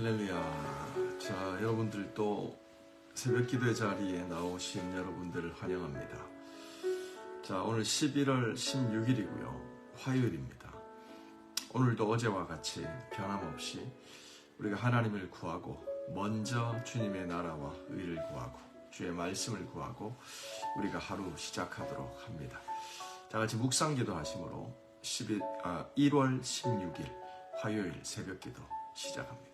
할렐루야. 자, 여러분들 또 새벽 기도의 자리에 나오신 여러분들을 환영합니다. 자, 오늘 11월 16일이고요. 화요일입니다. 오늘도 어제와 같이 변함없이 우리가 하나님을 구하고 먼저 주님의 나라와 의를 구하고 주의 말씀을 구하고 우리가 하루 시작하도록 합니다. 자, 같이 묵상 기도 하심으로 1월 16일 화요일 새벽 기도 시작합니다.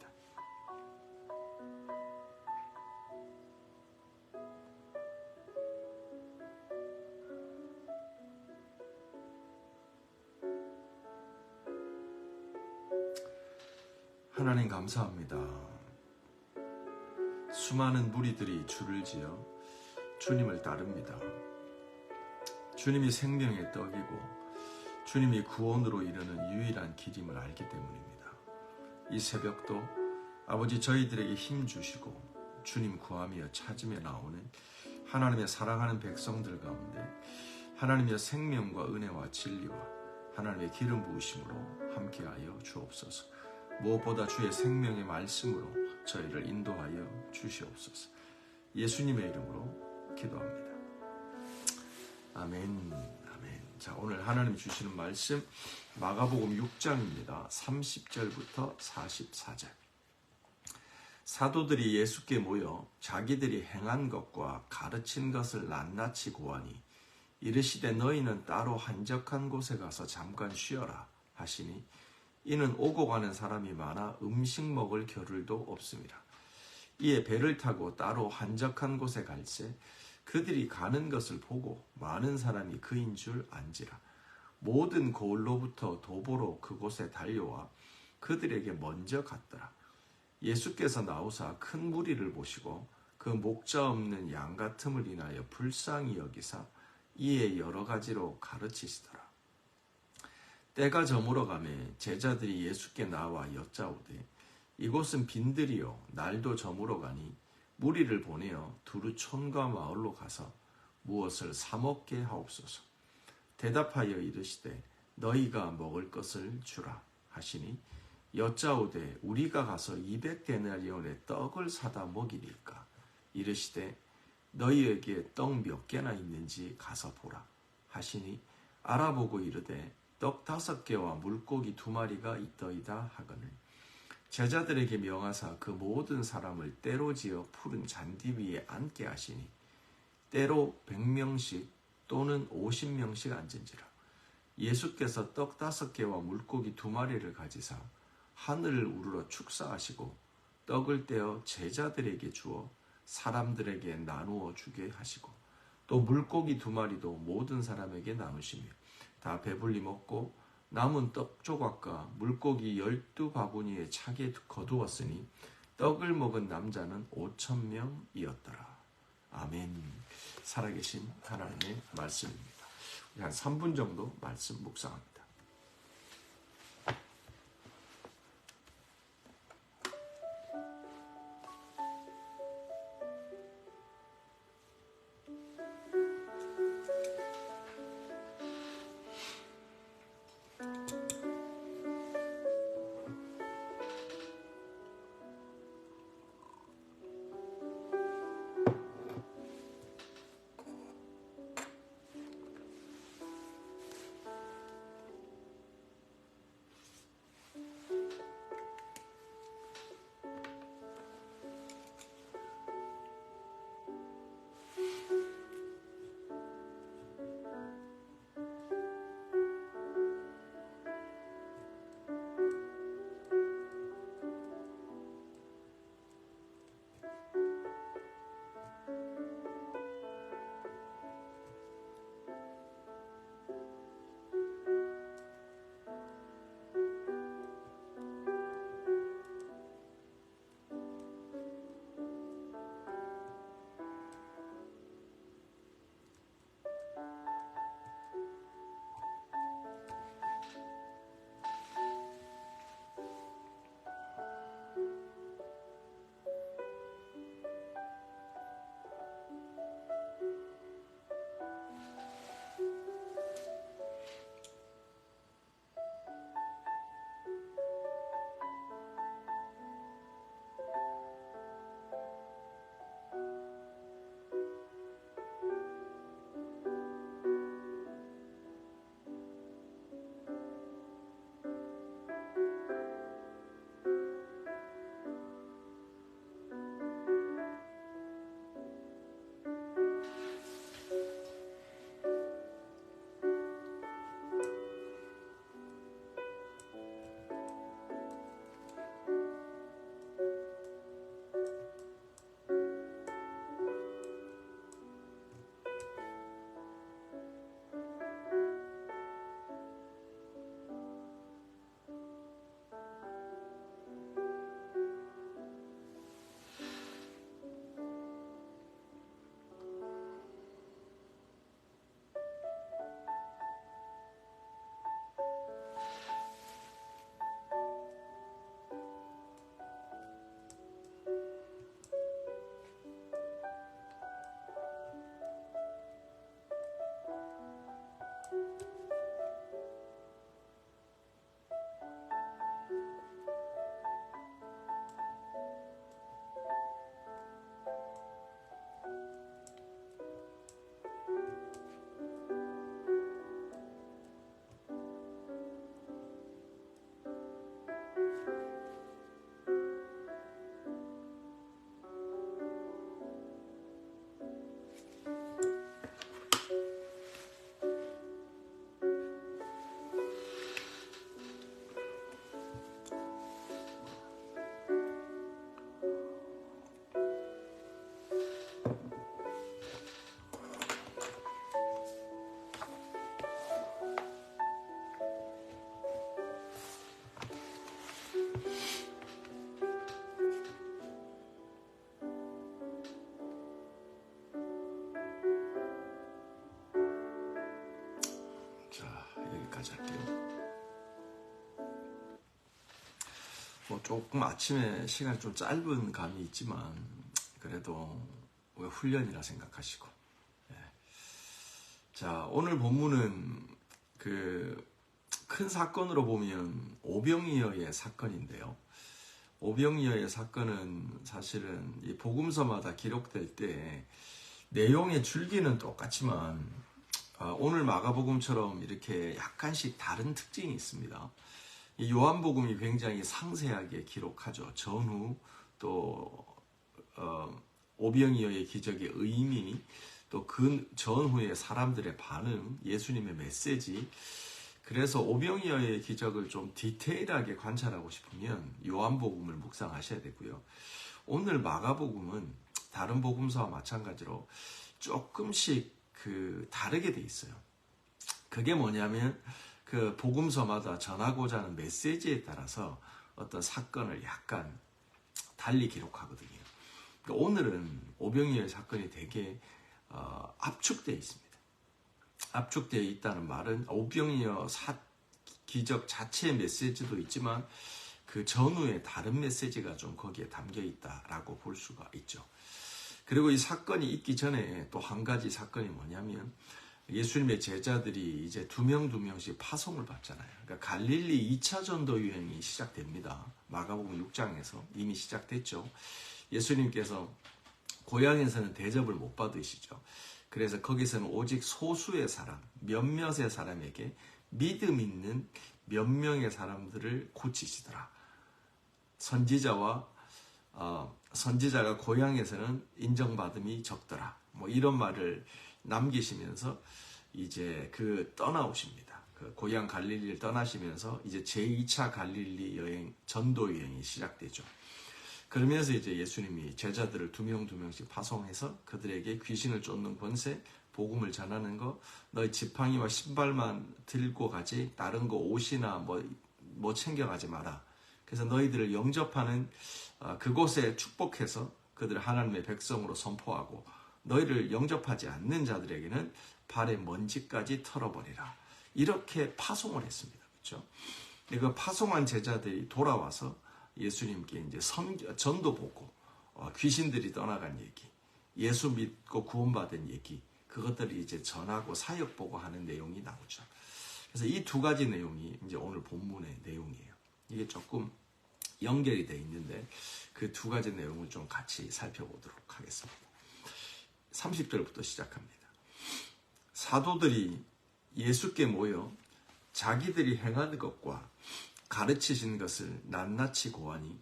하나님 감사합니다. 수많은 무리들이 줄을 지어 주님을 따릅니다. 주님이 생명의 떡이고 주님이 구원으로 이르는 유일한 길임을 알기 때문입니다. 이 새벽도 아버지 저희들에게 힘 주시고 주님 구하며 찾으며 나오는 하나님의 사랑하는 백성들 가운데 하나님의 생명과 은혜와 진리와 하나님의 기름 부으심으로 함께하여 주옵소서. 무엇보다 주의 생명의 말씀으로 저희를 인도하여 주시옵소서. 예수님의 이름으로 기도합니다. 아멘. 아멘. 자, 오늘 하나님 주시는 말씀 마가복음 6장입니다. 30절부터 44절. 사도들이 예수께 모여 자기들이 행한 것과 가르친 것을 낱낱이 고하니 이르시되 너희는 따로 한적한 곳에 가서 잠깐 쉬어라 하시니 이는 오고 가는 사람이 많아 음식 먹을 겨를도 없습니다. 이에 배를 타고 따로 한적한 곳에 갈새 그들이 가는 것을 보고 많은 사람이 그인 줄 안지라. 모든 고을로부터 도보로 그곳에 달려와 그들에게 먼저 갔더라. 예수께서 나오사 큰 무리를 보시고 그 목자 없는 양 같음을 인하여 불쌍히 여기사 이에 여러 가지로 가르치시더라. 때가 저물어 가매 제자들이 예수께 나와 여짜오되 이곳은 빈들이요 날도 저물어 가니 무리를 보내어 두루 촌과 마을로 가서 무엇을 사 먹게 하옵소서. 대답하여 이르시되 너희가 먹을 것을 주라 하시니 여짜오되 우리가 가서 200데나리온의 떡을 사다 먹이리까. 이르시되 너희에게 떡 몇 개나 있는지 가서 보라 하시니 알아보고 이르되 떡 5개와 물고기 2마리가 있더이다 하거늘 제자들에게 명하사 그 모든 사람을 때로 지어 푸른 잔디 위에 앉게 하시니 때로 100명씩 또는 50명씩 앉은지라. 예수께서 떡 5개와 물고기 2마리를 가지사 하늘을 우러러 축사하시고 떡을 떼어 제자들에게 주어 사람들에게 나누어 주게 하시고 또 물고기 2마리도 모든 사람에게 나누시며 다 배불리 먹고 남은 떡 조각과 물고기 12바구니에 차게 거두었으니 떡을 먹은 남자는 5,000명이었더라. 아멘. 살아계신 하나님의 말씀입니다. 우리 한 3분 정도 말씀 묵상합니다. 여기까지 할게요. 뭐 조금 아침에 시간이 좀 짧은 감이 있지만 그래도 훈련이라 생각하시고. 자, 오늘 본문은 그 큰 사건으로 보면 오병이어의 사건인데요. 오병이어의 사건은 사실은 이 복음서마다 기록될 때 내용의 줄기는 똑같지만 오늘 마가복음처럼 이렇게 약간씩 다른 특징이 있습니다. 이 요한복음이 굉장히 상세하게 기록하죠. 전후 또 오병이어의 기적의 의미, 또 그 전후의 사람들의 반응, 예수님의 메시지. 그래서 오병이어의 기적을 좀 디테일하게 관찰하고 싶으면 요한복음을 묵상하셔야 되고요. 오늘 마가복음은 다른 복음서와 마찬가지로 조금씩 다르게 돼 있어요. 그게 뭐냐면 그 복음서마다 전하고자 하는 메시지에 따라서 어떤 사건을 약간 달리 기록하거든요. 그러니까 오늘은 오병이어의 사건이 되게 압축되어 있습니다. 압축되어 있다는 말은 오병이어 기적 자체의 메시지도 있지만 그 전후에 다른 메시지가 좀 거기에 담겨 있다라고 볼 수가 있죠. 그리고 이 사건이 있기 전에 또 한 가지 사건이 뭐냐면 예수님의 제자들이 이제 두 명씩 파송을 받잖아요. 그러니까 갈릴리 2차 전도 유행이 시작됩니다. 마가복음 6장에서 이미 시작됐죠. 예수님께서 고향에서는 대접을 못 받으시죠. 그래서 거기서는 오직 소수의 사람, 몇몇의 사람에게 믿음 있는 몇 명의 사람들을 고치시더라. 선지자가 고향에서는 인정받음이 적더라. 뭐 이런 말을 남기시면서 이제 떠나오십니다. 그 고향 갈릴리를 떠나시면서 이제 제2차 갈릴리 여행, 전도 여행이 시작되죠. 그러면서 이제 예수님이 제자들을 두 명씩 파송해서 그들에게 귀신을 쫓는 권세, 복음을 전하는 거, 너희 지팡이와 신발만 들고 가지 다른 거 옷이나 뭐 챙겨가지 마라. 그래서 너희들을 영접하는 그곳에 축복해서 그들을 하나님의 백성으로 선포하고 너희를 영접하지 않는 자들에게는 발의 먼지까지 털어버리라. 이렇게 파송을 했습니다. 그렇죠? 그 파송한 제자들이 돌아와서 예수님께 이제 전도 보고 귀신들이 떠나간 얘기, 예수 믿고 구원받은 얘기, 그것들을 이제 전하고 사역 보고 하는 내용이 나오죠. 그래서 이 두 가지 내용이 이제 오늘 본문의 내용이에요. 이게 조금 연결이 되어 있는데 그 두 가지 내용을 좀 같이 살펴보도록 하겠습니다. 30절부터 시작합니다. 사도들이 예수께 모여 자기들이 행한 것과 가르치신 것을 낱낱이 고하니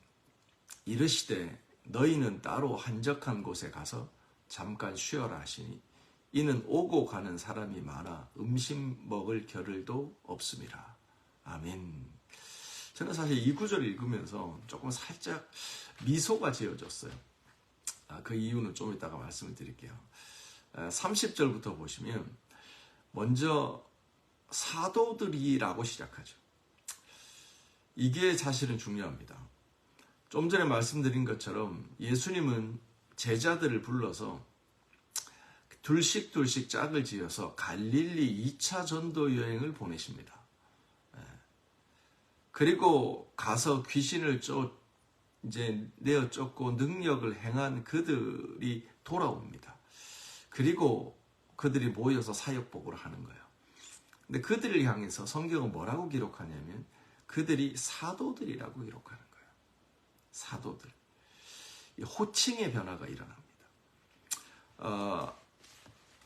이르시되 너희는 따로 한적한 곳에 가서 잠깐 쉬어라 하시니 이는 오고 가는 사람이 많아 음식 먹을 겨를도 없음이라. 아멘. 저는 사실 이 구절을 읽으면서 조금 살짝 미소가 지어졌어요. 그 이유는 좀 이따가 말씀을 드릴게요. 30절부터 보시면 먼저 사도들이라고 시작하죠. 이게 사실은 중요합니다. 좀 전에 말씀드린 것처럼 예수님은 제자들을 불러서 둘씩 짝을 지어서 갈릴리 2차 전도 여행을 보내십니다. 그리고 가서 귀신을 이제 내어 쫓고 능력을 행한 그들이 돌아옵니다. 그리고 그들이 모여서 사역복을 하는 거예요. 근데 그들을 향해서 성경은 뭐라고 기록하냐면 그들이 사도들이라고 기록하는 거예요. 사도들. 호칭의 변화가 일어납니다.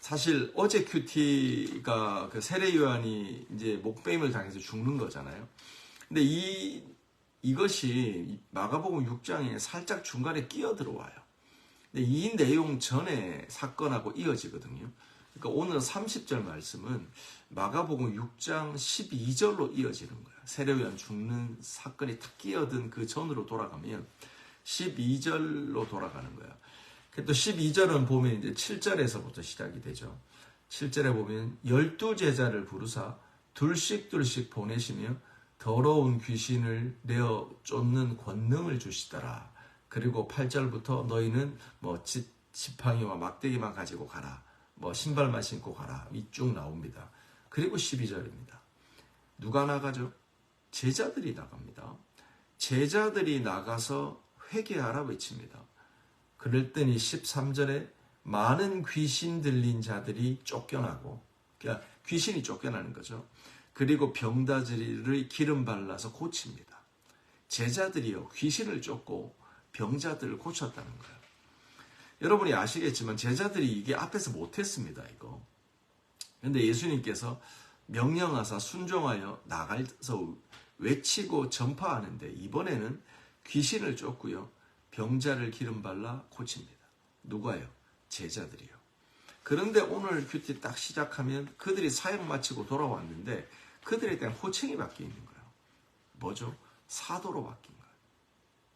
사실 어제 큐티가 그 세례 요한이 이제 목베임을 당해서 죽는 거잖아요. 근데 이것이 마가복음 6장에 살짝 중간에 끼어 들어와요. 근데 이 내용 전에 사건하고 이어지거든요. 그러니까 오늘 30절 말씀은 마가복음 6장 12절로 이어지는 거예요. 세례요한 죽는 사건이 탁 끼어든 그 전으로 돌아가면 12절로 돌아가는 거예요. 또 12절은 보면 이제 7절에서부터 시작이 되죠. 7절에 보면 12제자를 부르사 둘씩 보내시며 더러운 귀신을 내어 쫓는 권능을 주시더라. 그리고 8절부터 너희는 지팡이와 막대기만 가지고 가라. 신발만 신고 가라. 이 쭉 나옵니다. 그리고 12절입니다. 누가 나가죠? 제자들이 나갑니다. 제자들이 나가서 회개하라 외칩니다. 그랬더니 13절에 많은 귀신 들린 자들이 쫓겨나고, 그러니까 귀신이 쫓겨나는 거죠. 그리고 병자들을 기름 발라서 고칩니다. 제자들이요, 귀신을 쫓고 병자들을 고쳤다는 거예요. 여러분이 아시겠지만 제자들이 이게 앞에서 못했습니다, 이거. 그런데 예수님께서 명령하사 순종하여 나가서 외치고 전파하는데, 이번에는 귀신을 쫓고요, 병자를 기름 발라 고칩니다. 누가요? 제자들이요. 그런데 오늘 큐티 딱 시작하면 그들이 사역 마치고 돌아왔는데 그들에 대한 호칭이 바뀌어 있는 거예요. 뭐죠? 사도로 바뀐 거예요.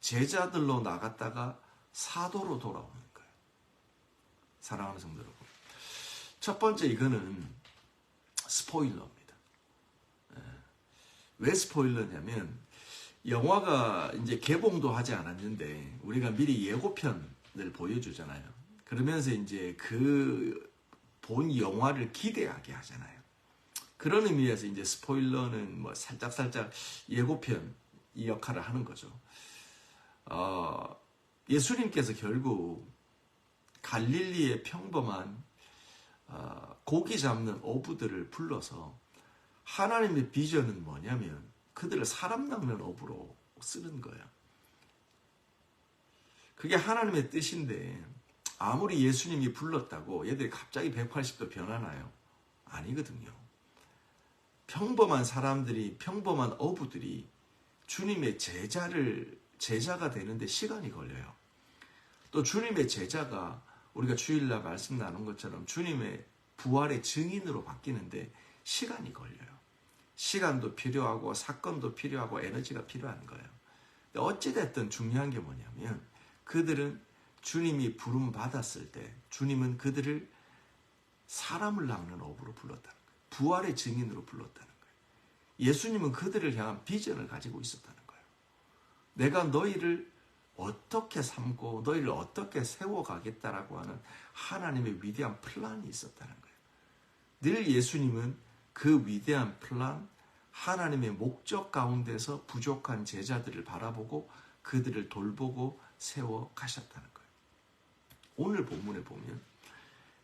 제자들로 나갔다가 사도로 돌아오는 거예요. 사랑하는 성도 여러분, 첫 번째, 이거는 스포일러입니다. 왜 스포일러냐면, 영화가 이제 개봉도 하지 않았는데 우리가 미리 예고편을 보여주잖아요. 그러면서 이제 그 본 영화를 기대하게 하잖아요. 그런 의미에서 이제 스포일러는 뭐 살짝 예고편 이 역할을 하는 거죠. 예수님께서 결국 갈릴리의 평범한 고기 잡는 어부들을 불러서, 하나님의 비전은 뭐냐면 그들을 사람 낚는 어부로 쓰는 거예요. 그게 하나님의 뜻인데, 아무리 예수님이 불렀다고 얘들이 갑자기 180도 변하나요? 아니거든요. 평범한 사람들이, 평범한 어부들이 주님의 제자가 되는데 시간이 걸려요. 또 주님의 제자가 우리가 주일날 말씀 나눈 것처럼 주님의 부활의 증인으로 바뀌는데 시간이 걸려요. 시간도 필요하고 사건도 필요하고 에너지가 필요한 거예요. 어찌됐든 중요한 게 뭐냐면, 그들은 주님이 부름 받았을 때 주님은 그들을 사람을 낚는 어부로 불렀다는 거예요. 부활의 증인으로 불렀다는 거예요. 예수님은 그들을 향한 비전을 가지고 있었다는 거예요. 내가 너희를 어떻게 삼고 너희를 어떻게 세워가겠다라고 하는 하나님의 위대한 플랜이 있었다는 거예요. 늘 예수님은 그 위대한 플랜, 하나님의 목적 가운데서 부족한 제자들을 바라보고 그들을 돌보고 세워 가셨다는 거예요. 오늘 본문에 보면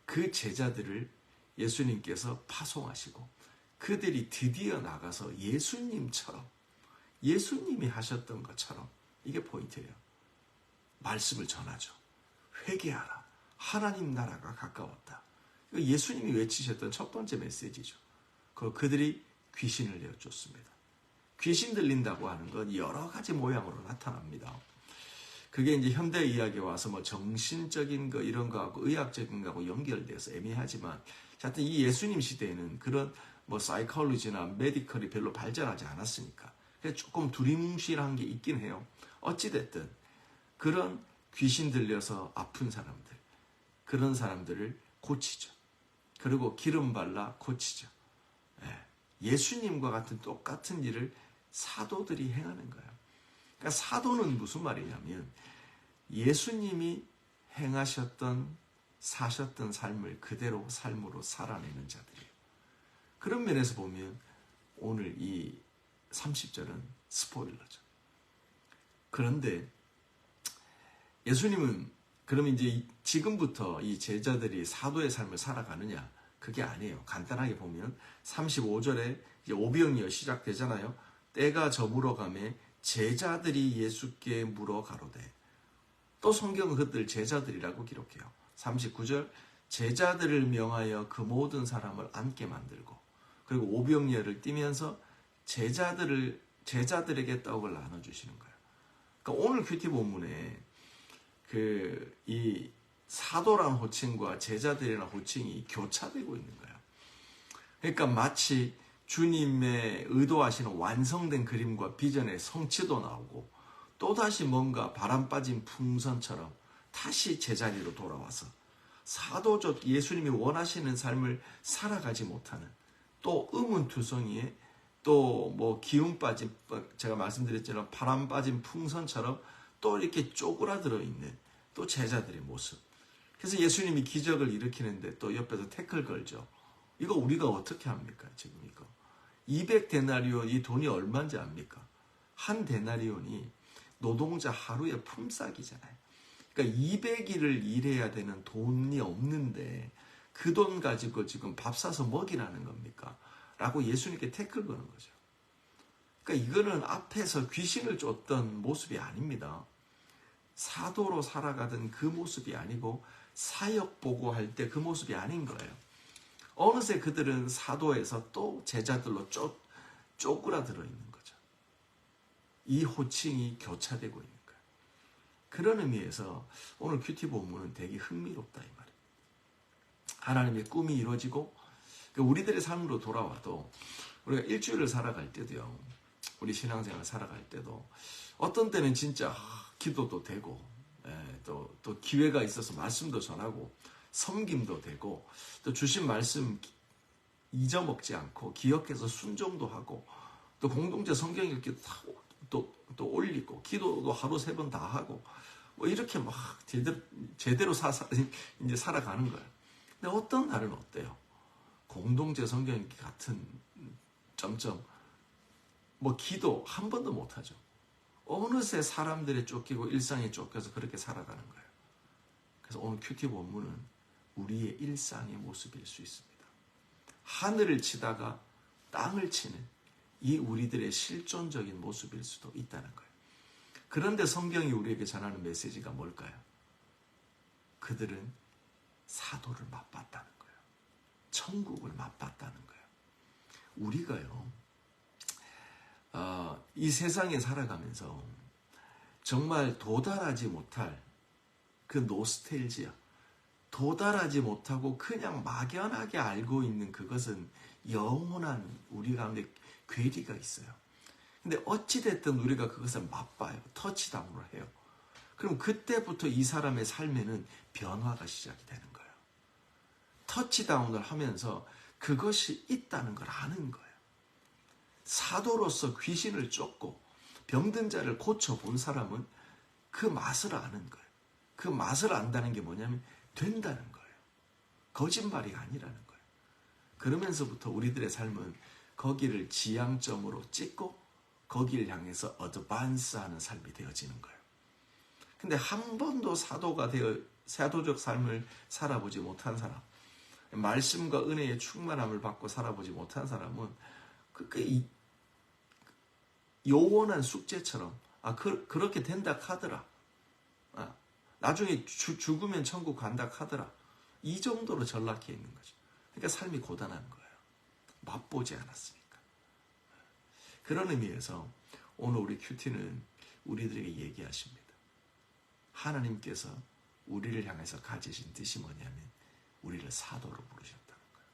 그 제자들을 예수님께서 파송하시고 그들이 드디어 나가서 예수님처럼, 예수님이 하셨던 것처럼, 이게 포인트예요. 말씀을 전하죠. 회개하라. 하나님 나라가 가까웠다. 예수님이 외치셨던 첫 번째 메시지죠. 그들이 귀신을 내어쫓습니다. 귀신 들린다고 하는 건 여러 가지 모양으로 나타납니다. 그게 이제 현대 이야기에 와서 뭐 정신적인 거 이런 거하고 의학적인 거하고 연결돼서 애매하지만, 하여튼 이 예수님 시대에는 그런 뭐 사이콜로지나 메디컬이 별로 발전하지 않았으니까 그래서 조금 두리뭉실한 게 있긴 해요. 어찌됐든 그런 귀신 들려서 아픈 사람들, 그런 사람들을 고치죠. 그리고 기름 발라 고치죠. 예수님과 같은 똑같은 일을 사도들이 행하는 거예요. 그러니까 사도는 무슨 말이냐면 예수님이 행하셨던, 사셨던 삶을 그대로 삶으로 살아내는 자들이에요. 그런 면에서 보면 오늘 이 30절은 스포일러죠. 그런데 예수님은 그러면 이제 지금부터 이 제자들이 사도의 삶을 살아가느냐? 그게 아니에요. 간단하게 보면 35절에 이제 오병이어 시작되잖아요. 때가 저물어 가매 제자들이 예수께 물어 가로되, 또 성경은 그들 제자들이라고 기록해요. 39절 제자들을 명하여 그 모든 사람을 앉게 만들고, 그리고 오병이어를 띠면서 제자들에게 떡을 나눠주시는 거예요. 그러니까 오늘 큐티 본문에 이 사도란 호칭과 제자들이라는 호칭이 교차되고 있는 거예요. 그러니까 마치 주님의 의도하시는 완성된 그림과 비전의 성취도 나오고, 또다시 뭔가 바람 빠진 풍선처럼 다시 제자리로 돌아와서 사도적 예수님이 원하시는 삶을 살아가지 못하는, 또 의문투성이에 또 뭐 기운 빠진, 제가 말씀드렸지만 바람 빠진 풍선처럼 또 이렇게 쪼그라들어 있는 또 제자들의 모습. 그래서 예수님이 기적을 일으키는데 또 옆에서 태클 걸죠. 이거 우리가 어떻게 합니까? 지금 200데나리온 이 돈이 얼마인지 압니까? 한 데나리온이 노동자 하루의 품삯이잖아요. 그러니까 200일을 일해야 되는 돈이 없는데 그 돈 가지고 지금 밥 사서 먹이라는 겁니까? 라고 예수님께 태클 거는 거죠. 그러니까 이거는 앞에서 귀신을 쫓던 모습이 아닙니다. 사도로 살아가던 그 모습이 아니고 사역 보고할 때 그 모습이 아닌 거예요. 어느새 그들은 사도에서 또 제자들로 쪼그라들어 있는 거죠. 이 호칭이 교차되고 있는 거예요. 그런 의미에서 오늘 큐티 본문은 되게 흥미롭다 이 말이에요. 하나님의 꿈이 이루어지고 우리들의 삶으로 돌아와도 우리가 일주일을 살아갈 때도요. 우리 신앙생활 살아갈 때도 어떤 때는 진짜 기도도 되고 또 기회가 있어서 말씀도 전하고 섬김도 되고 또 주신 말씀 잊어먹지 않고 기억해서 순종도 하고 또 공동체 성경 읽기도 또 올리고 기도도 하루 3번 다 하고 뭐 이렇게 막 제대로 이제 살아가는 거예요. 근데 어떤 날은 어때요? 공동체 성경 읽기 같은 점점 뭐 기도 한 번도 못 하죠. 어느새 사람들에 쫓기고 일상에 쫓겨서 그렇게 살아가는 거예요. 그래서 오늘 큐티 본문은 우리의 일상의 모습일 수 있습니다. 하늘을 치다가 땅을 치는 이 우리들의 실존적인 모습일 수도 있다는 거예요. 그런데 성경이 우리에게 전하는 메시지가 뭘까요? 그들은 사도를 맛봤다는 거예요. 천국을 맛봤다는 거예요. 우리가요, 이 세상에 살아가면서 정말 도달하지 못할 그 노스텔지아, 도달하지 못하고 그냥 막연하게 알고 있는 그것은 영원한 우리 가운데 괴리가 있어요. 근데 어찌됐든 우리가 그것을 맛봐요. 터치다운을 해요. 그럼 그때부터 이 사람의 삶에는 변화가 시작이 되는 거예요. 터치다운을 하면서 그것이 있다는 걸 아는 거예요. 사도로서 귀신을 쫓고 병든 자를 고쳐본 사람은 그 맛을 아는 거예요. 그 맛을 안다는 게 뭐냐면 된다는 거예요. 거짓말이 아니라는 거예요. 그러면서부터 우리들의 삶은 거기를 지향점으로 찍고 거기를 향해서 어드밴스하는 삶이 되어지는 거예요. 근데 한 번도 사도적 삶을 살아보지 못한 사람, 말씀과 은혜의 충만함을 받고 살아보지 못한 사람은 요원한 숙제처럼 그렇게 된다 하더라. 나중에 죽으면 천국 간다 하더라. 이 정도로 전락해 있는 거죠. 그러니까 삶이 고단한 거예요. 맛보지 않았으니까. 그런 의미에서 오늘 우리 큐티는 우리들에게 얘기하십니다. 하나님께서 우리를 향해서 가지신 뜻이 뭐냐면 우리를 사도로 부르셨다는 거예요.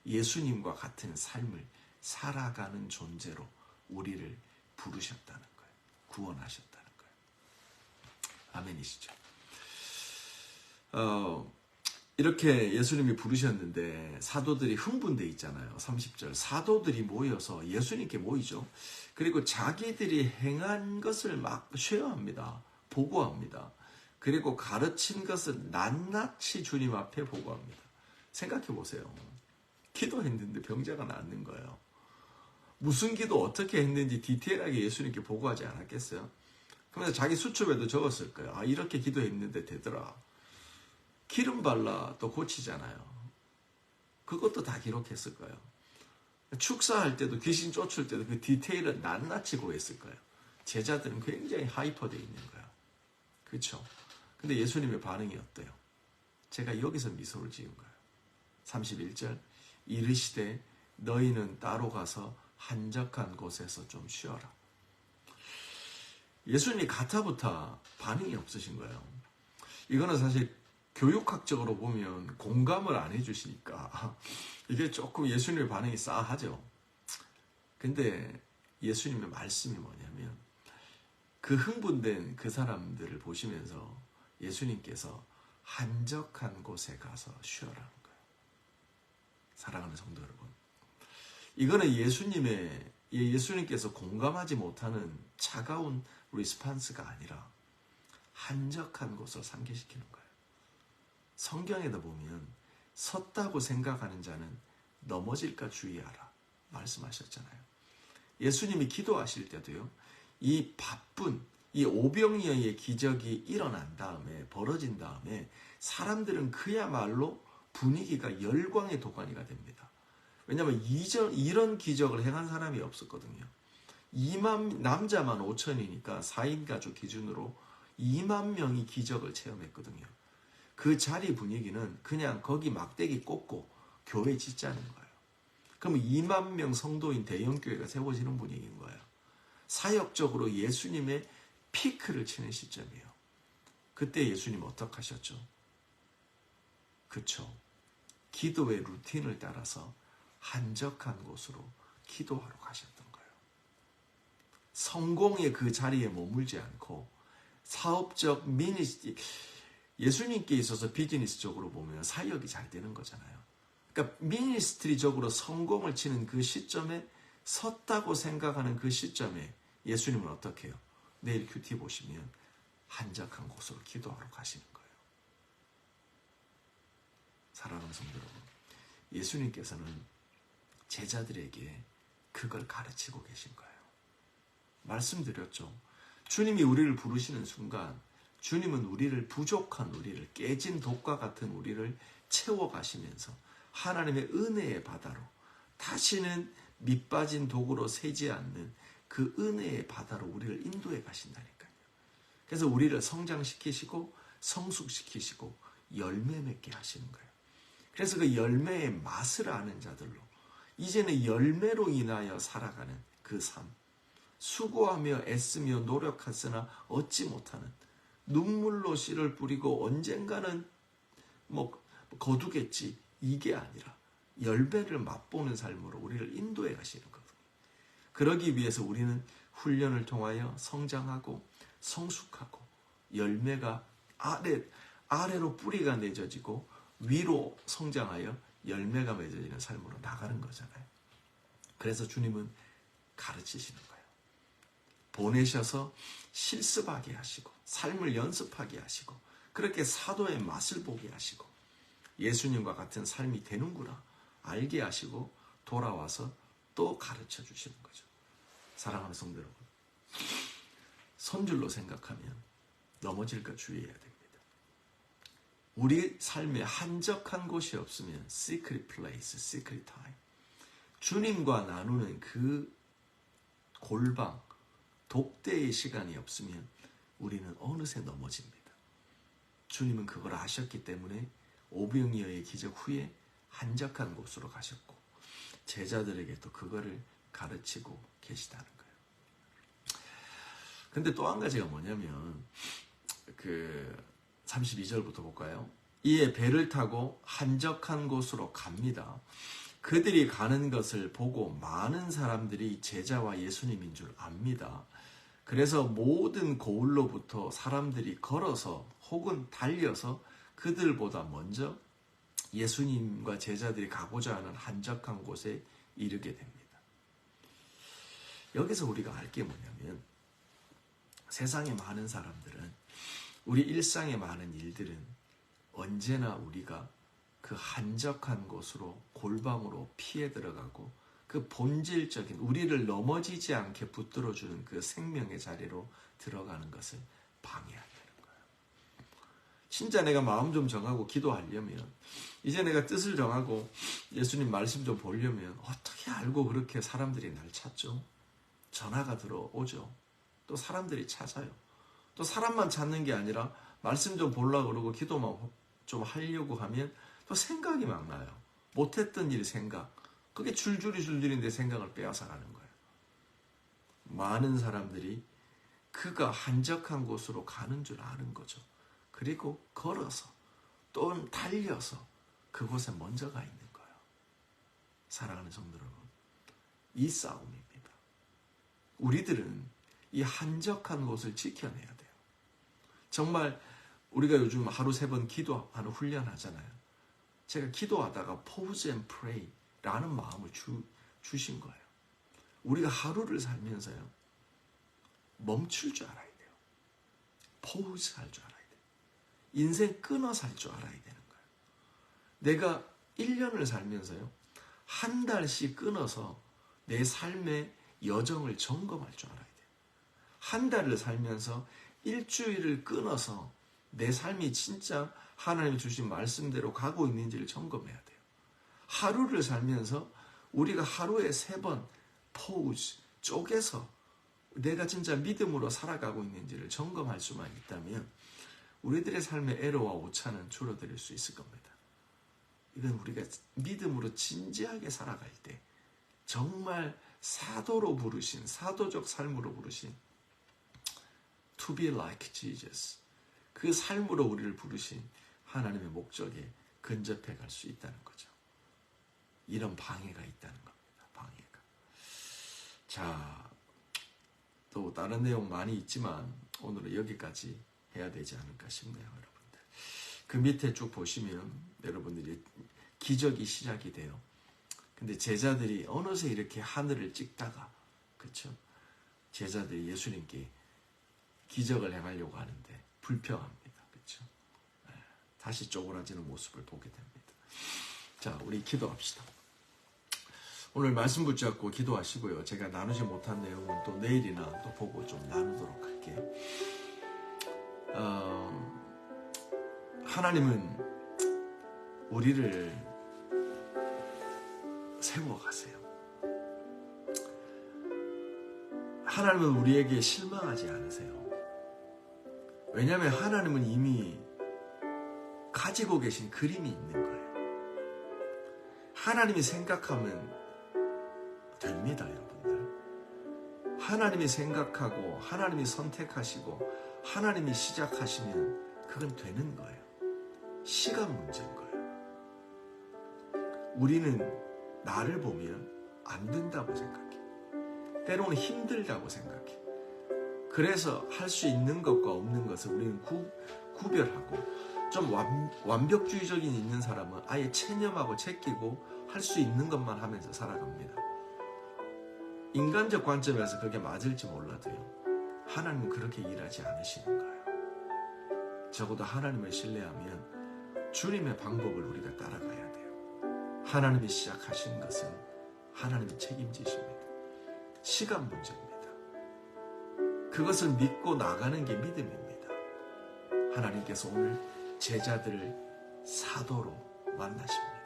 예수님과 같은 삶을 살아가는 존재로 우리를 부르셨다는 거예요. 구원하셨다는 거예요. 아멘이시죠? 이렇게 예수님이 부르셨는데 사도들이 흥분돼 있잖아요. 30절. 사도들이 모여서 예수님께 모이죠. 그리고 자기들이 행한 것을 막 쉐어합니다. 보고합니다. 그리고 가르친 것을 낱낱이 주님 앞에 보고합니다. 생각해 보세요. 기도했는데 병자가 낫는 거예요. 무슨 기도 어떻게 했는지 디테일하게 예수님께 보고하지 않았겠어요? 그러면서 자기 수첩에도 적었을 거예요. 이렇게 기도했는데 되더라. 기름 발라 또 고치잖아요. 그것도 다 기록했을 거예요. 축사할 때도 귀신 쫓을 때도 그 디테일을 낱낱이 고했을 거예요. 제자들은 굉장히 하이퍼되어 있는 거예요. 그렇죠? 근데 예수님의 반응이 어때요? 제가 여기서 미소를 지은 거예요. 31절 이르시되 너희는 따로 가서 한적한 곳에서 좀 쉬어라. 예수님이 가타부타 반응이 없으신 거예요. 이거는 사실 교육학적으로 보면 공감을 안 해주시니까 이게 조금 예수님의 반응이 싸하죠. 근데 예수님의 말씀이 뭐냐면 그 흥분된 그 사람들을 보시면서 예수님께서 한적한 곳에 가서 쉬어라는 거예요. 사랑하는 성도 여러분, 이거는 예수님께서 공감하지 못하는 차가운 리스판스가 아니라 한적한 곳을 상기시키는 거예요. 성경에도 보면 섰다고 생각하는 자는 넘어질까 주의하라. 말씀하셨잖아요. 예수님이 기도하실 때도요, 이 바쁜 이 오병이어의 기적이 일어난 다음에, 벌어진 다음에 사람들은 그야말로 분위기가 열광의 도가니가 됩니다. 왜냐하면 이런 기적을 행한 사람이 없었거든요. 남자만 5천이니까 4인 가족 기준으로 2만 명이 기적을 체험했거든요. 그 자리 분위기는 그냥 거기 막대기 꽂고 교회 짓자는 거예요. 그럼 2만 명 성도인 대형교회가 세워지는 분위기인 거예요. 사역적으로 예수님의 피크를 치는 시점이에요. 그때 예수님 어떻게 하셨죠? 그쵸. 기도의 루틴을 따라서 한적한 곳으로 기도하러 가셨던 거예요. 성공의 그 자리에 머물지 않고 사업적 미니스트리, 예수님께 있어서 비즈니스적으로 보면 사역이 잘 되는 거잖아요. 그러니까 미니스트리적으로 성공을 치는 그 시점에 섰다고 생각하는 그 시점에 예수님은 어떻게 해요? 내일 큐티 보시면 한적한 곳으로 기도하러 가시는 거예요. 사랑하는 성도 여러분, 예수님께서는 제자들에게 그걸 가르치고 계신 거예요. 말씀드렸죠. 주님이 우리를 부르시는 순간 주님은 우리를, 부족한 우리를, 깨진 독과 같은 우리를 채워가시면서 하나님의 은혜의 바다로, 다시는 밑빠진 독으로 새지 않는 그 은혜의 바다로 우리를 인도해 가신다니까요. 그래서 우리를 성장시키시고 성숙시키시고 열매 맺게 하시는 거예요. 그래서 그 열매의 맛을 아는 자들로, 이제는 열매로 인하여 살아가는 그 삶, 수고하며 애쓰며 노력했으나 얻지 못하는, 눈물로 씨를 뿌리고 언젠가는 거두겠지, 이게 아니라 열매를 맛보는 삶으로 우리를 인도해 가시는 거거든요. 그러기 위해서 우리는 훈련을 통하여 성장하고 성숙하고 열매가 아래로 뿌리가 맺어지고 위로 성장하여 열매가 맺어지는 삶으로 나가는 거잖아요. 그래서 주님은 가르치시는 거예요. 보내셔서 실습하게 하시고 삶을 연습하게 하시고 그렇게 사도의 맛을 보게 하시고 예수님과 같은 삶이 되는구나 알게 하시고 돌아와서 또 가르쳐 주시는 거죠. 사랑하는 성도 여러분, 선줄로 생각하면 넘어질까 주의해야 됩니다. 우리 삶에 한적한 곳이 없으면 secret place, secret time, 주님과 나누는 그 골방, 독대의 시간이 없으면 우리는 어느새 넘어집니다. 주님은 그걸 아셨기 때문에 오병이어의 기적 후에 한적한 곳으로 가셨고 제자들에게 또 그거를 가르치고 계시다는 거예요. 근데 또 한 가지가 뭐냐면 32절부터 볼까요? 이에 배를 타고 한적한 곳으로 갑니다. 그들이 가는 것을 보고 많은 사람들이 제자와 예수님인 줄 압니다. 그래서 모든 고을로부터 사람들이 걸어서 혹은 달려서 그들보다 먼저 예수님과 제자들이 가고자 하는 한적한 곳에 이르게 됩니다. 여기서 우리가 알 게 뭐냐면 세상의 많은 사람들은, 우리 일상의 많은 일들은 언제나 우리가 그 한적한 곳으로, 골방으로 피해 들어가고 그 본질적인 우리를 넘어지지 않게 붙들어주는 그 생명의 자리로 들어가는 것을 방해한다는 거예요. 진짜 내가 마음 좀 정하고 기도하려면, 이제 내가 뜻을 정하고 예수님 말씀 좀 보려면 어떻게 알고 그렇게 사람들이 날 찾죠? 전화가 들어오죠. 또 사람들이 찾아요. 또 사람만 찾는 게 아니라 말씀 좀 보려고 그러고 기도만 좀 하려고 하면 또 생각이 막 나요. 못했던 일 생각. 그게 줄줄이 내 생각을 빼앗아가는 거예요. 많은 사람들이 그가 한적한 곳으로 가는 줄 아는 거죠. 그리고 걸어서 또 달려서 그곳에 먼저 가 있는 거예요. 사랑하는 성도 여러분, 이 싸움입니다. 우리들은 이 한적한 곳을 지켜내야 돼요. 정말 우리가 요즘 하루 3번 기도하는 훈련 하잖아요. 제가 기도하다가 pause and pray 라는 마음을 주신 거예요. 우리가 하루를 살면서요, 멈출 줄 알아야 돼요. pause 할 줄 알아야 돼요. 인생 끊어서 할 줄 알아야 되는 거예요. 내가 1년을 살면서요, 한 달씩 끊어서 내 삶의 여정을 점검할 줄 알아야 돼요. 한 달을 살면서 일주일을 끊어서 내 삶이 진짜 하나님 주신 말씀대로 가고 있는지를 점검해야 돼요. 하루를 살면서 우리가 하루에 3번 포우즈 쪼개서 내가 진짜 믿음으로 살아가고 있는지를 점검할 수만 있다면 우리들의 삶의 애로와 오차는 줄어들 수 있을 겁니다. 이건 우리가 믿음으로 진지하게 살아갈 때 정말 사도로 부르신, 사도적 삶으로 부르신 To be like Jesus, 그 삶으로 우리를 부르신 하나님의 목적에 근접해 갈 수 있다는 거죠. 이런 방해가 있다는 겁니다. 방해가. 자, 또 다른 내용 많이 있지만 오늘은 여기까지 해야 되지 않을까 싶네요, 여러분들. 그 밑에 쭉 보시면 여러분들이 기적이 시작이 돼요. 근데 제자들이 어느새 이렇게 하늘을 찍다가, 그렇죠? 제자들이 예수님께 기적을 행하려고 하는데 불평합니다. 그렇죠? 다시 쪼그라지는 모습을 보게 됩니다. 자, 우리 기도합시다. 오늘 말씀 붙잡고 기도하시고요. 제가 나누지 못한 내용은 또 내일이나 또 보고 좀 나누도록 할게요. 하나님은 우리를 세워가세요. 하나님은 우리에게 실망하지 않으세요. 왜냐하면 하나님은 이미 가지고 계신 그림이 있는 거예요. 하나님이 생각하면 됩니다, 여러분들. 하나님이 생각하고 하나님이 선택하시고 하나님이 시작하시면 그건 되는 거예요. 시간 문제인 거예요. 우리는 나를 보면 안 된다고 생각해. 때로는 힘들다고 생각해. 그래서 할 수 있는 것과 없는 것을 우리는 구별하고, 좀 완벽주의적인 있는 사람은 아예 체념하고 제끼고 할 수 있는 것만 하면서 살아갑니다. 인간적 관점에서 그게 맞을지 몰라도요, 하나님은 그렇게 일하지 않으시는 거예요. 적어도 하나님을 신뢰하면 주님의 방법을 우리가 따라가야 돼요. 하나님이 시작하신 것은 하나님이 책임지십니다. 시간 문제입니다. 그것을 믿고 나가는 게 믿음입니다. 하나님께서 오늘 제자들을 사도로 만나십니다.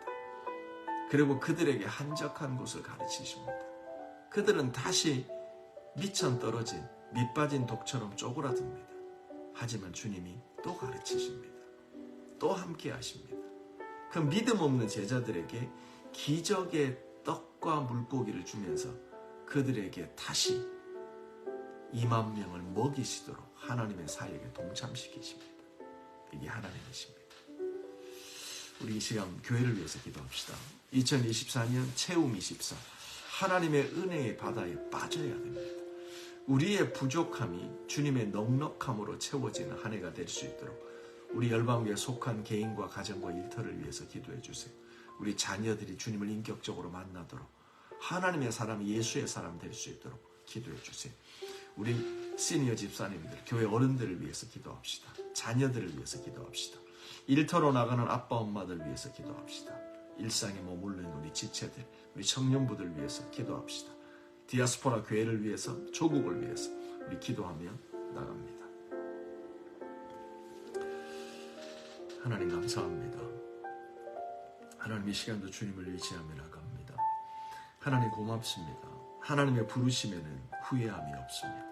그리고 그들에게 한적한 곳을 가르치십니다. 그들은 다시 미천 떨어진 밑 빠진 독처럼 쪼그라듭니다. 하지만 주님이 또 가르치십니다. 또 함께 하십니다. 그 믿음 없는 제자들에게 기적의 떡과 물고기를 주면서 그들에게 다시 2만 명을 먹이시도록 하나님의 사역에 동참시키십니다. 이게 하나님이십니다. 우리 이 시간 교회를 위해서 기도합시다. 2024년 채움 24, 하나님의 은혜의 바다에 빠져야 됩니다. 우리의 부족함이 주님의 넉넉함으로 채워지는 한 해가 될 수 있도록 우리 열방교회에 속한 개인과 가정과 일터를 위해서 기도해 주세요. 우리 자녀들이 주님을 인격적으로 만나도록 하나님의 사람, 예수의 사람 될 수 있도록 기도해 주세요. 우리 시니어 집사님들, 교회 어른들을 위해서 기도합시다. 자녀들을 위해서 기도합시다. 일터로 나가는 아빠, 엄마들 위해서 기도합시다. 일상에 머물러 있는 우리 지체들, 우리 청년부들 위해서 기도합시다. 디아스포라 교회를 위해서, 조국을 위해서 우리 기도하며 나갑니다. 하나님 감사합니다. 하나님 이 시간도 주님을 의지하며 나갑니다. 하나님 고맙습니다. 하나님의 부르심에는 후회함이 없습니다.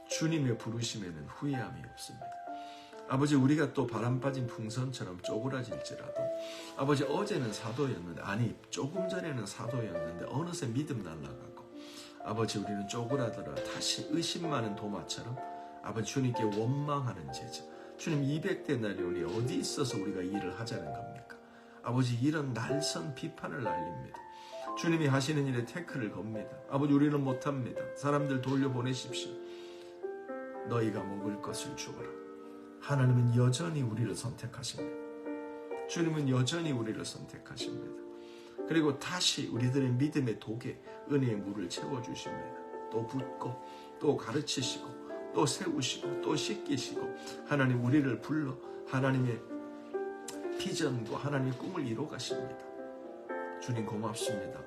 주님의 부르심에는 후회함이 없습니다. 아버지, 우리가 또 바람 빠진 풍선처럼 쪼그라질지라도, 아버지, 어제는 사도였는데, 아니 조금 전에는 사도였는데 어느새 믿음 날아가고, 아버지, 우리는 쪼그라들어 다시 의심 많은 도마처럼 아버지 주님께 원망하는 제자. 주님, 200대 날이 오니 어디 있어서 우리가 일을 하자는 겁니까? 아버지, 이런 날선 비판을 날립니다. 주님이 하시는 일에 태클을 겁니다. 아버지, 우리는 못합니다. 사람들 돌려보내십시오. 너희가 먹을 것을 주어라. 하나님은 여전히 우리를 선택하십니다. 주님은 여전히 우리를 선택하십니다. 그리고 다시 우리들의 믿음의 독에 은혜의 물을 채워주십니다. 또 붓고 또 가르치시고 또 세우시고 또 씻기시고, 하나님 우리를 불러 하나님의 비전과 하나님의 꿈을 이루어 가십니다. 주님 고맙습니다.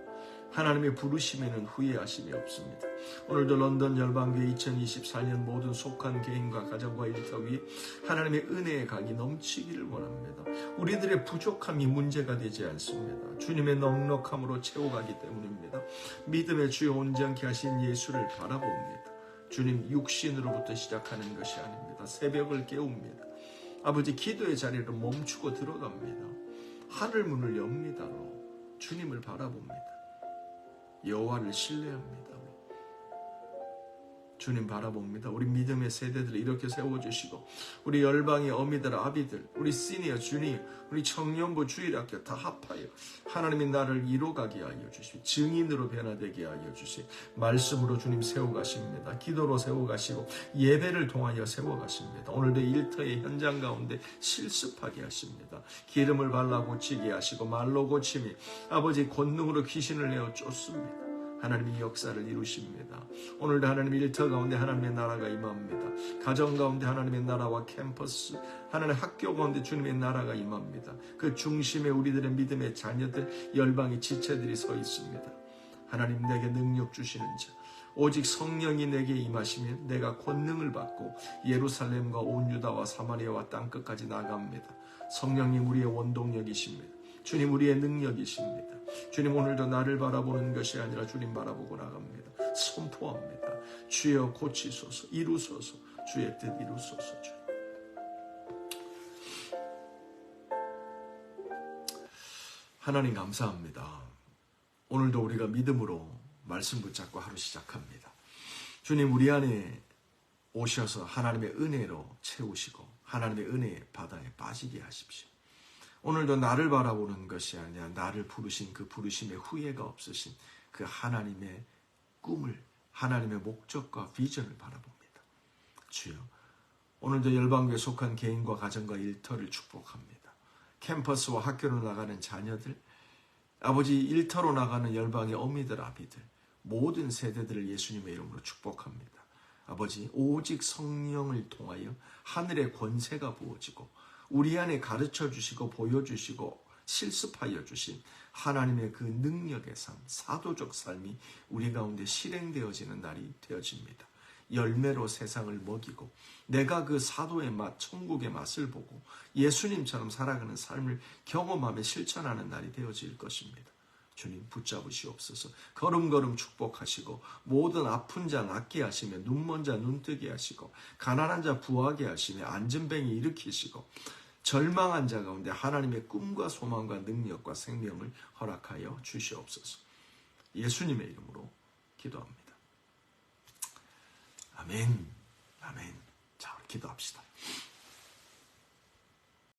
하나님의 부르심에는 후회하심이 없습니다. 오늘도 런던 열방교회 2024년 모든 속한 개인과 가정과 일터 위에 하나님의 은혜의 강이 넘치기를 원합니다. 우리들의 부족함이 문제가 되지 않습니다. 주님의 넉넉함으로 채워가기 때문입니다. 믿음의 주여 온전케 하신 예수를 바라봅니다. 주님 육신으로부터 시작하는 것이 아닙니다. 새벽을 깨웁니다. 아버지 기도의 자리로 멈추고 들어갑니다. 하늘 문을 엽니다로 주님을 바라봅니다. 여호와를 신뢰합니다. 주님 바라봅니다. 우리 믿음의 세대들을 이렇게 세워주시고 우리 열방의 어미들, 아비들, 우리 시니어, 주니어, 우리 청년부, 주일학교 다 합하여 하나님이 나를 이뤄가게 하여 주시고 증인으로 변화되게 하여 주시고 말씀으로 주님 세워가십니다. 기도로 세워가시고 예배를 통하여 세워가십니다. 오늘도 일터의 현장 가운데 실습하게 하십니다. 기름을 발라 고치게 하시고 말로 고침이 아버지 권능으로 귀신을 내어 쫓습니다. 하나님이 역사를 이루십니다. 오늘도 하나님 일터 가운데 하나님의 나라가 임합니다. 가정 가운데 하나님의 나라와 캠퍼스, 하나님의 학교 가운데 주님의 나라가 임합니다. 그 중심에 우리들의 믿음의 자녀들, 열방의 지체들이 서 있습니다. 하나님 내게 능력 주시는 자, 오직 성령이 내게 임하시면 내가 권능을 받고 예루살렘과 온 유다와 사마리아와 땅끝까지 나갑니다. 성령님 우리의 원동력이십니다. 주님 우리의 능력이십니다. 주님 오늘도 나를 바라보는 것이 아니라 주님 바라보고 나갑니다. 선포합니다. 주여 고치소서, 이루소서, 주의 뜻 이루소서. 주님. 하나님 감사합니다. 오늘도 우리가 믿음으로 말씀 붙잡고 하루 시작합니다. 주님 우리 안에 오셔서 하나님의 은혜로 채우시고 하나님의 은혜의 바다에 빠지게 하십시오. 오늘도 나를 바라보는 것이 아니라 나를 부르신 그 부르심의 후회가 없으신 그 하나님의 꿈을, 하나님의 목적과 비전을 바라봅니다. 주여, 오늘도 열방교에 속한 개인과 가정과 일터를 축복합니다. 캠퍼스와 학교로 나가는 자녀들, 아버지 일터로 나가는 열방의 어미들, 아비들, 모든 세대들을 예수님의 이름으로 축복합니다. 아버지, 오직 성령을 통하여 하늘의 권세가 부어지고 우리 안에 가르쳐 주시고 보여주시고 실습하여 주신 하나님의 그 능력의 삶, 사도적 삶이 우리 가운데 실행되어지는 날이 되어집니다. 열매로 세상을 먹이고 내가 그 사도의 맛, 천국의 맛을 보고 예수님처럼 살아가는 삶을 경험하며 실천하는 날이 되어질 것입니다. 주님 붙잡으시옵소서. 걸음걸음 축복하시고 모든 아픈 자 낫게 하시며 눈먼 자 눈뜨게 하시고 가난한 자 부하게 하시며 앉은뱅이 일으키시고 절망한 자 가운데 하나님의 꿈과 소망과 능력과 생명을 허락하여 주시옵소서. 예수님의 이름으로 기도합니다. 아멘. 아멘. 자, 우리 기도합시다.